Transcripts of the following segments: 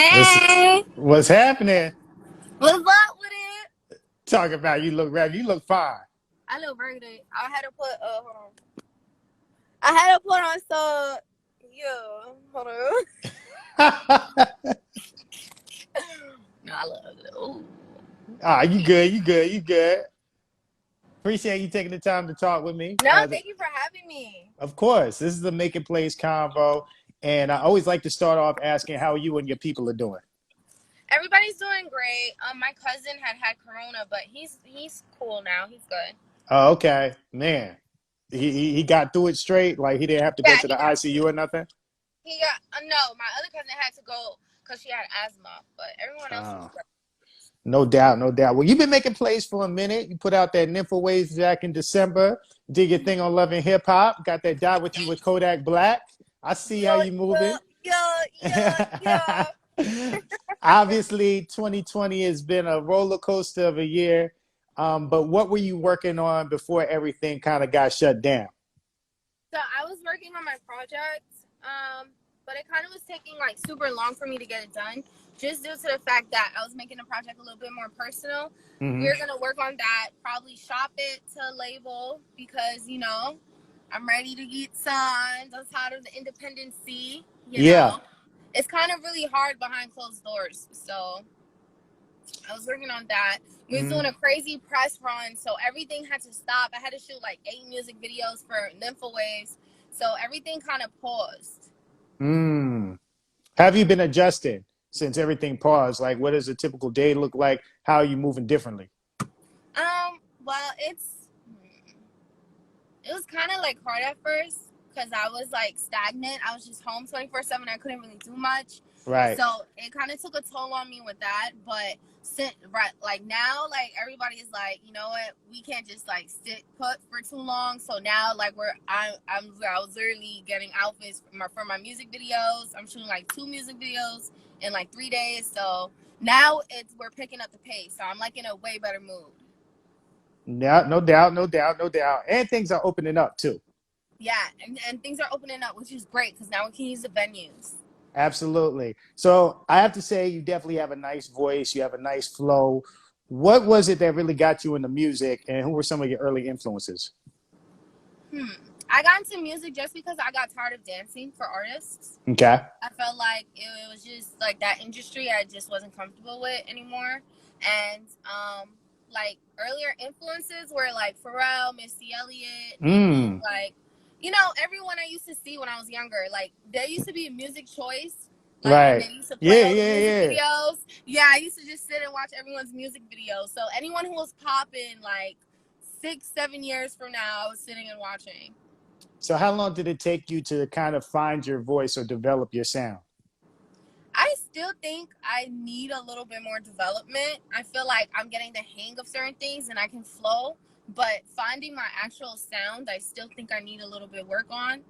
What's Hey, what's happening? what's up with it? Talk about you look rap. You look fine. I look regular. I had to put hold on. I had to put on some yeah. Hold on. No, I look good. Ooh. Ah, you good? You good? You good? Appreciate you taking the time to talk with me. No, thank you for having me. Of course, this is the Make It Plays convo, and I always like to start off asking how you and your people are doing. Everybody's doing great. My cousin had corona, but he's cool now. He's good. Oh, okay, man. He got through it straight. Like he didn't have to go Yeah, to he the got ICU or nothing. he got no. My other cousin had to go because she had asthma, but everyone else was Oh, good. no doubt, no doubt. Well, you've been making plays for a minute. You put out that Nympho Waves back in December. Did your thing on Love and Hip Hop. Got that Die With You with Kodak Black. I see how Yo, you yo, moving. yo, yo. Obviously, 2020 has been a roller coaster of a year. But what were you working on before everything kind of got shut down? So I was working on my project, but it kind of was taking like super long for me to get it done, just due to the fact that I was making the project a little bit more personal. Hmm. We're gonna work on that, probably shop it to label because I'm ready to get signed. I'm tired of the independency. Yeah. It's kind of really hard behind closed doors. So I was working on that. We was doing Mm. a crazy press run, so everything had to stop. I had to shoot like 8 music videos for Nympho Waves, so everything kind of paused. Mm. Have you been adjusting since everything paused? Like, what does a typical day look like? How are you moving differently? Well, it was kind of like hard at first because I was like stagnant. I was just home 24/7. I couldn't really do much, Right. so it kind of took a toll on me with that. But since right like now, like everybody is like, you know what, we can't just like sit put for too long. So now like I was literally getting outfits for my music videos. I'm shooting like 2 music videos in like 3 days. So now we're picking up the pace. So I'm like in a way better mood. No, no doubt, no doubt, no doubt. And things are opening up too. Yeah, and things are opening up, which is great because now we can use the venues. Absolutely. So I have to say, you definitely have a nice voice. You have a nice flow. What was it that really got you into music, and who were some of your early influences? Hmm. I got into music just because I got tired of dancing for artists. Okay. I felt like it was just like that industry I just wasn't comfortable with anymore. And like earlier influences were like Pharrell, Missy Elliott, and then Mm. like everyone I used to see when I was younger. Like there used to be a music choice. Like, and Right. they used to play Yeah, all the yeah, music yeah. videos. Yeah, I used to just sit and watch everyone's music videos. So anyone who was popping like 6, 7 years from now, I was sitting and watching. So how long did it take you to kind of find your voice or develop your sound? I still think I need a little bit more development. I feel like I'm getting the hang of certain things and I can flow, but finding my actual sound, I still think I need a little bit work on.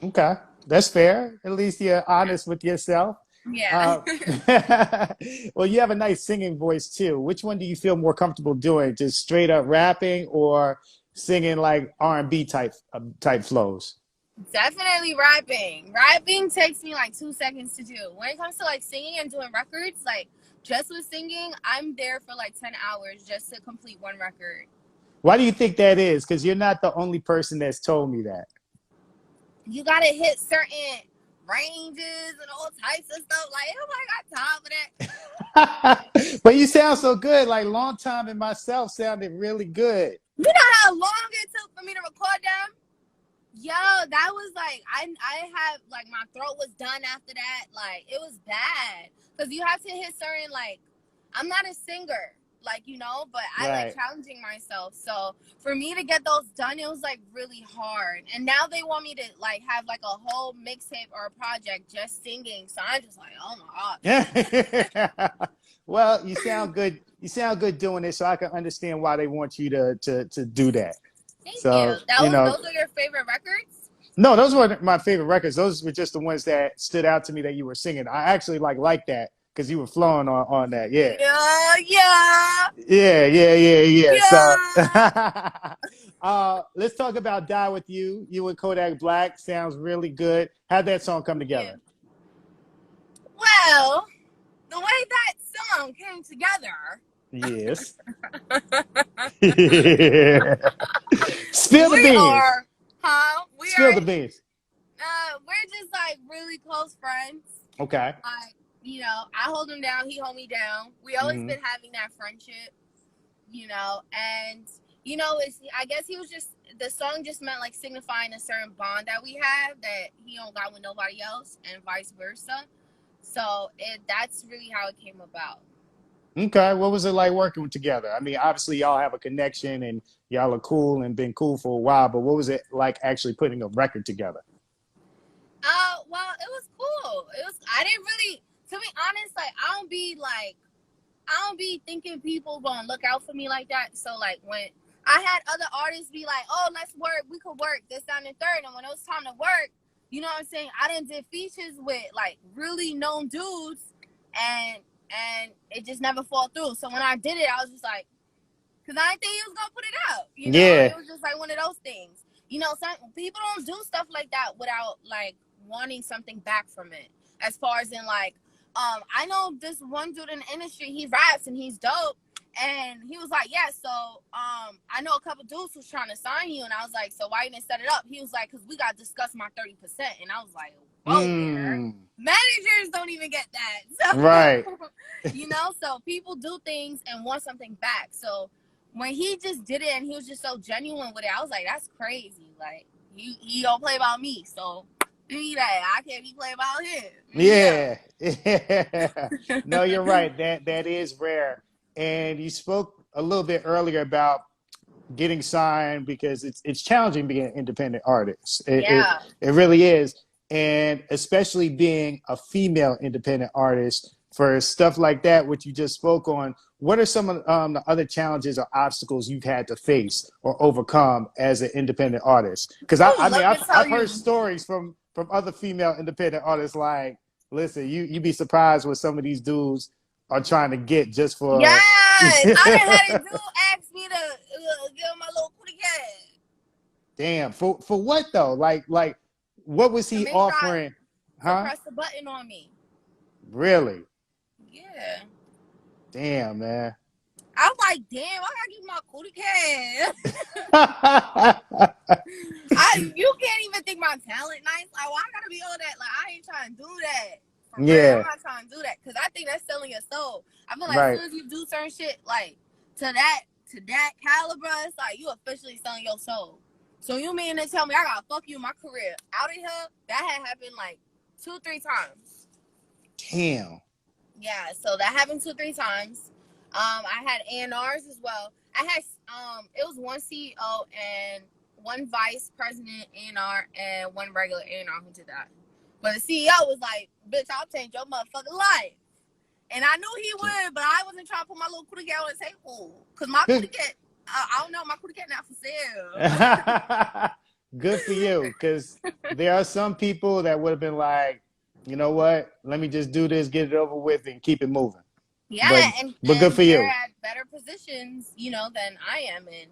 Okay, that's fair. At least you're honest with yourself. Yeah. Uh, well, you have a nice singing voice too. Which one do you feel more comfortable doing? Just straight up rapping or singing like R&B type flows? Definitely rapping. Rapping takes me like 2 seconds to do. When it comes to like singing and doing records, like just with singing, I'm there for like 10 hours just to complete one record. Why do you think that is? Because you're not the only person that's told me that. You gotta hit certain ranges and all types of stuff. Like, oh my god, time for that. But you sound so good. Like long time and myself sounded really good. You know how long it took for me to record them? Yo, that was like I had like my throat was done after that. Like it was bad because you have to hit certain like I'm not a singer like but I like Right. challenging myself. So for me to get those done, it was like really hard. And now they want me to like have like a whole mixtape or a project just singing. So I'm just like, oh my Well, you sound good. You sound good doing it, so I can understand why they want you to do that. thank you. So, Those are your favorite records? no, those weren't my favorite records. Those were just the ones that stood out to me that you were singing. I actually like that because you were flowing on that. Yeah, Yeah, yeah, yeah. So, yeah. let's talk about "Die with You." You and Kodak Black sounds really good. How'd that song come Thank you. together? Well, the way that song came together, Yes. Spill the we beans. are, huh? We Spill are, the beans. we're just like really close friends. Okay. Like, you know, I hold him down, he hold me down. We always Hmm. been having that friendship, you know, and you know, I guess he was just the song just meant like signifying a certain bond that we have that he don't got with nobody else, and vice versa. So that's really how it came about. Okay. What was it like working together? I mean, obviously y'all have a connection and y'all are cool and been cool for a while, but what was it like actually putting a record together? Well, it was cool. It was. I didn't really, to be honest, like I don't be thinking people gonna look out for me like that. So like when I had other artists be like, "Oh, let's work. We could work this, down, and third." And when it was time to work, you know what I'm saying? I done did features with like really known dudes, and it just never fall through. So when I did it, I was just like, because I didn't think he was gonna put it out. You know, Yeah. it was just like one of those things. You know, some people don't do stuff like that without like wanting something back from it. As far as in like, I know this one dude in the industry. He raps and he's dope. And he was like, yeah, so I know a couple dudes who's trying to sign you, and I was like, so why you didn't set it up? He was like, because we got to discuss my 30%, and I was like, whoa, there. Mm. Managers don't even get that, Right. so you know, so people do things and want something back. So when he just did it and he was just so genuine with it, I was like, that's crazy. Like he don't play about me, so be that I can't be playing about him. Yeah. Yeah. No, you're right. That is rare. And you spoke a little bit earlier about getting signed because it's challenging being an independent artist. Yeah. It really is. And especially being a female independent artist for stuff like that, which you just spoke on, what are some of the other challenges or obstacles you've had to face or overcome as an independent artist? Because Ooh, I mean, let me tell I've heard you. stories from other female independent artists like, listen, you'd be surprised what some of these dudes are trying to get just for. Yes, I done had a dude ask me to give him my little cootie cat Damn, for what though? Like what was to he make sure offering? to Huh? press the button on me. Really? Yeah. Damn, man. I'm like, damn, I gotta give my cootie cat. You can't even think my talent nice. Like, well, I gotta be all that. Like, I ain't trying to do that. For real, I'm Yeah, not trying to do that because I think that's selling your soul. I feel like as right. soon as you do certain shit like to that caliber, it's like you officially selling your soul. So you mean to tell me I gotta fuck you in my career out of here? That had happened like 2-3 times. Damn. Yeah, so that happened 2-3 times. I had A&Rs as well. I had it was one CEO and one vice president A&R and one regular A&R who did that. But the CEO was like, "Bitch, I'll change your motherfucking life." And I knew he would, but I wasn't trying to put my little cootie cat on the table because my cootie cat, I don't know, my cootie cat not for sale. Good for you, because there are some people that would have been like, you know what? Let me just do this, get it over with, and keep it moving. But Yeah, but good for and they're you. at better positions, you know, than I am in.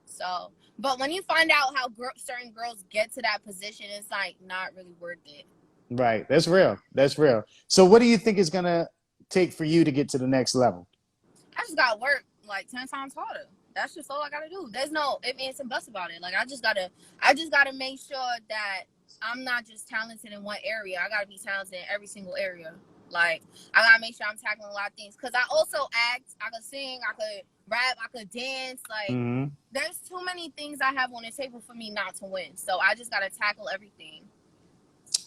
So, but when you find out how certain girls get to that position, it's like not really worth it. Right. That's real. That's real. So what do you think is gonna take for you to get to the next level? I just gotta work like 10 times harder. That's just all I gotta do. There's no if ands and buts about it. Like I just gotta make sure that I'm not just talented in one area. I gotta be talented in every single area. Like I gotta make sure I'm tackling a lot of things. Cause I also act. I could sing. I could rap. I could dance. Like Hmm. there's too many things I have on the table for me not to win. So I just gotta tackle everything.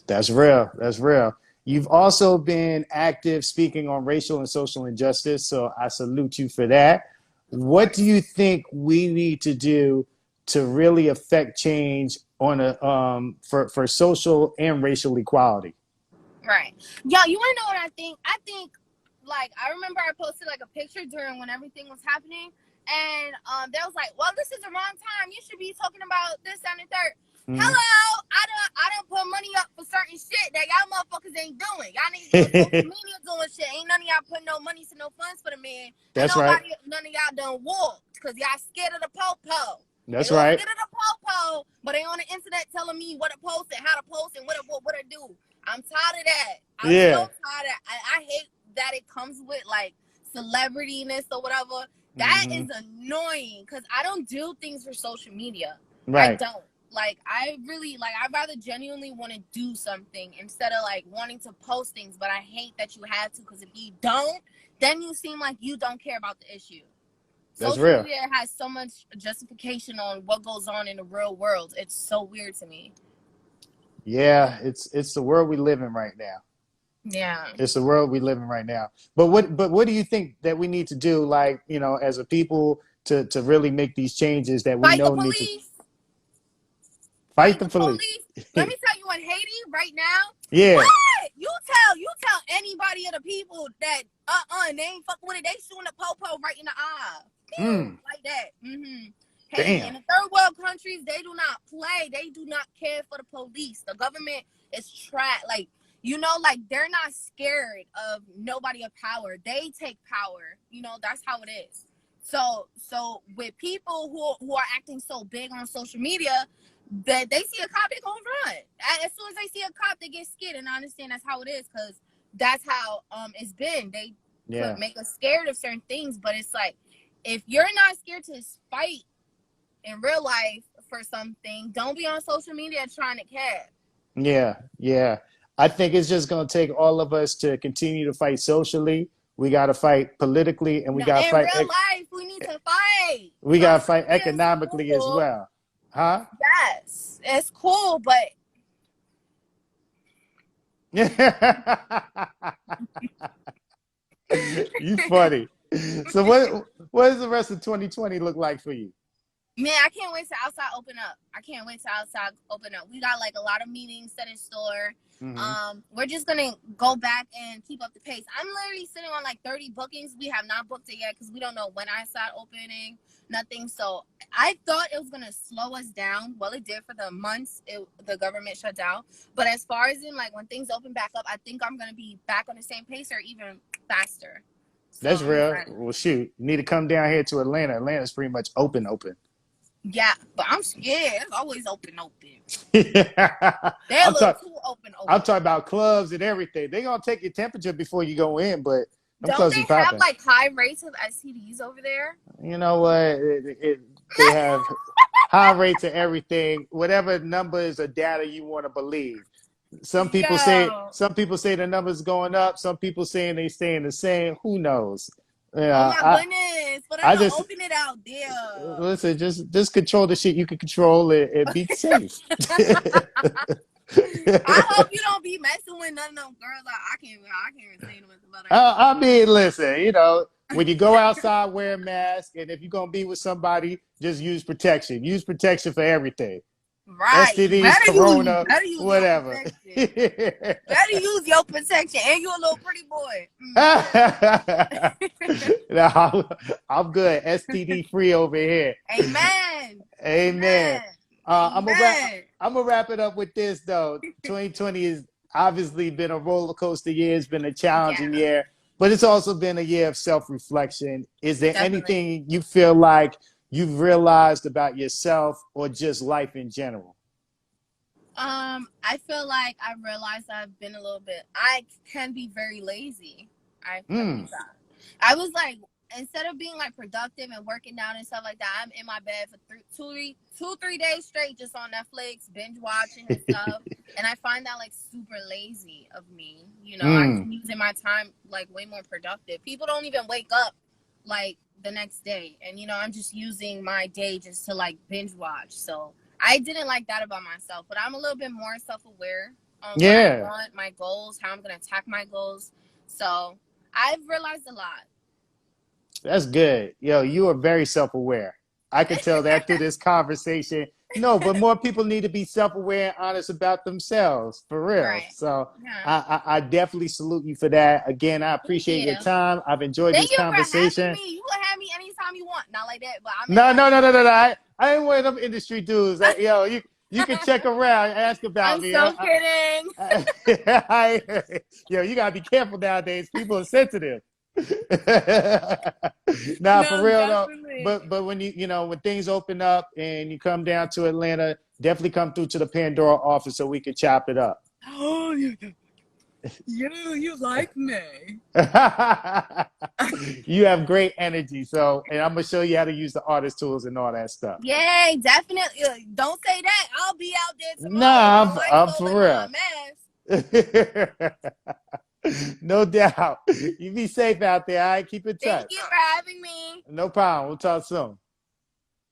That's real. That's real. You've also been active speaking on racial and social injustice, so I salute you for that. Of What do course. you think we need to do to really affect change on a for social and racial equality? Right. Yo, you wanna know what I think? I think like I remember I posted like a picture during when everything was happening, and they was like, "Well, this is the wrong time. You should be talking about this and the third." Mhm. Hello, I don't put money up for certain shit that y'all motherfuckers ain't doing. Y'all niggas on social media doing shit. Ain't none of y'all putting no money to no funds for the man, and That's right. none of y'all done walked because y'all scared of the po-po. They That's all right. scared of the po-po, but they on the internet telling me what to post and how to post and what to do. I'm tired of that. I'm so Yeah. tired of I hate that it comes with like celebrityness or whatever. That Hmm. is annoying because I don't do things for social media. I Right. don't. Like I really like I'd rather genuinely want to do something instead of like wanting to post things, but I hate that you have to because if you don't, then you seem like you don't care about the issue. That's Social real. media has so much justification on what goes on in the real world. It's so weird to me. Yeah, it's the world we live in right now. Yeah. It's the world we live in right now. But what do you think that we need to do, like, as a people to really make these changes that we Fight the know need to police. fight Fight the the police? police. Let me tell you, in Haiti right now, Yeah. what? You tell anybody of the people that they ain't fuck with it. They shooting the popo right in the eye. Pew, Mm, like that. Haiti damn. in the third world countries, they do not play. They do not care for the police. The government is trapped. Like like they're not scared of nobody of power. They take power. That's how it is. So with people who are acting so big on social media, that they see a cop, they gonna run. As soon as they see a cop, they get scared, and I understand that's how it is because that's how it's been. They put Yeah. make us scared of certain things, but it's like if you're not scared to fight in real life for something, don't be on social media trying to cap. Yeah. Yeah. I think it's just going to take all of us to continue to fight socially. We got to fight politically, and we No, got to in fight real life, we need to fight. we got to Social fight media is economically as cool. well. Huh? Yes, it's cool, but You funny. So what does the rest of 2020 look like for you? man, I can't wait to outside open up. I can't wait to outside open up. We got like a lot of meetings set in store. Hmm. We're just gonna go back and keep up the pace. I'm literally sitting on like 30 bookings. We have not booked it yet because we don't know when I start opening. Nothing. So I thought it was gonna slow us down. Well, it did for the months the government shut down. But as far as in like when things open back up, I think I'm gonna be back on the same pace or even faster. So That's I'm real. excited. Well, shoot, you need to come down here to Atlanta. Atlanta's pretty much open, open. Yeah, but I'm scared. It's always open, open. They're a I'm little talking. too open, I'm open. talking about clubs and everything. They're gonna take your temperature before you go in, but them Don't clubs they be have popping. like high rates of STDs over there? You know what? They have high rates of everything, whatever numbers or data you want to believe. Yo. Some people say the numbers going up. Some people saying they staying the same. Who knows? Oh Yeah, my goodness. For them I to just open it out there. listen. Just control the shit you can control and be safe. I hope you don't be messing with none of them girls. I can't even say nothing about that. I mean, listen, when you go outside, wear a mask, and if you're gonna be with somebody, just use protection. Use protection for everything. Right. You STDs, Corona, better use your whatever. protection. Better use your protection. And you a little pretty boy. No, I'm good. STD free over here. Amen. Amen. Amen. I'm gonna wrap. Amen. I'm gonna wrap it up with this though. 2020 has obviously been a roller coaster year. It's been a Yeah, challenging year, but it's also been a year of self-reflection. Is there definitely. anything you feel like you've realized about yourself or just life in general? I feel like I realized I've been a little bit. I can be very lazy. I Mm. realized that. I was like, instead of being like productive and working out and stuff like that, I'm in my bed for 3 days straight, just on Netflix, binge watching and stuff. And I find that like super lazy of me. I could Mm. be using my time like way more productive. People don't even wake up like the next day, and I'm just using my day just to like binge watch. So I didn't like that about myself, but I'm a little bit more self-aware on what I Yeah, want, my goals, how I'm going to attack my goals. So I've realized a lot. that's good. Yo, you are very self-aware. I can tell that through this conversation. No, but more people need to be self-aware and honest about themselves, for real. Right. So Yeah. I definitely salute you for that. Again, I Thank appreciate your you. time. I've enjoyed Thank this you for having conversation. me. You can have me anytime you want. Not like that, but I'm No, no, invited. no, no, no, no. I ain't one of them industry dudes. Yo, you can check around and ask about I'm me. so kidding. Yo, you gotta be careful nowadays. People are sensitive. Nah, for No, real though. definitely. But when when things open up and you come down to Atlanta, definitely come through to the Pandora office so we can chop it up. Oh, you like me. You have great energy, so and I'm gonna show you how to use the artist tools and all that stuff. Yay, definitely. Don't say that. I'll be out there tomorrow, Nah, bro. I ain't I'm stolen for my real. mask. No doubt. You be safe out there. All right, keep in Thank touch. you for having me. No problem. We'll talk soon.